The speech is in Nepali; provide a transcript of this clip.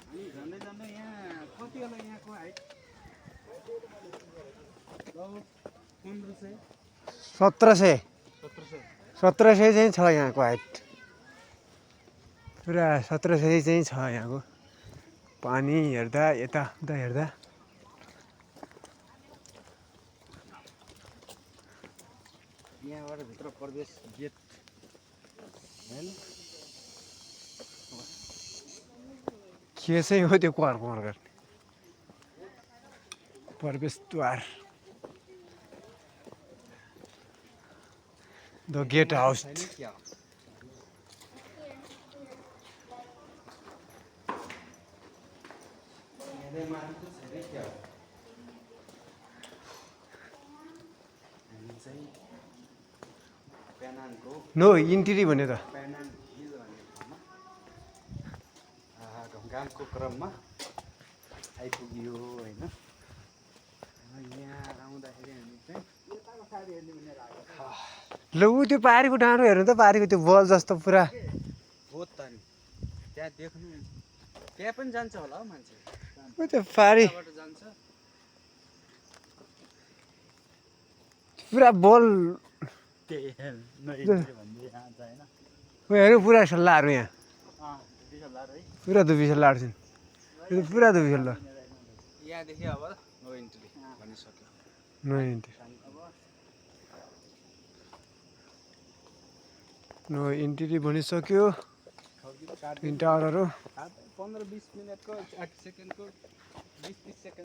झन्डै झन्डै यहाँ कति होला यहाँको हाइट 1700 1700 1700 चाहिँ छ यहाँको हाइट पुरा 1700 चाहिँ छ यहाँको पानी हेर्दा यताउता हेर्दा यहाँबाट भित्र प्रवेश गेट हैन के चाहिँ हो त्यो कर्मर गर्ने प्रवेशद्वार द गेट हाउस क्या नो इन्ट्री भन्यो त ढुङ्गामको क्रममा आइपुग्यो होइन यहाँ आउँदाखेरि हामी चाहिँ यताको साइड हेर्ने भने लाग्यो ल ऊ त्यो पारीको डाँडो हेर्नु त पारीको त्यो बल जस्तो पुरा हो त नि त्यहाँ देख्नु त्यहाँ पनि जान्छ होला हौ मान्छे ऊ त्यो पारी त्यहाँबाट जान्छ पुरा बल त्यही भन्दै यहाँ छ होइन ऊ हेर्नु पुरा सल्लाहहरू यहाँ डिसल्लार है पुरा दुबी सल्लाहहरू छन् यो त पुरा दुबी सल्लाह यहाँदेखि अब नो इन्ट्री भनिसक्यो नो इन्ट्री नो इन्ट्री भनिसक्यो तिनवटा अर्डरहरू 15-20 मिनटको 8 सेकेन्डको 20-30 सेकेन्ड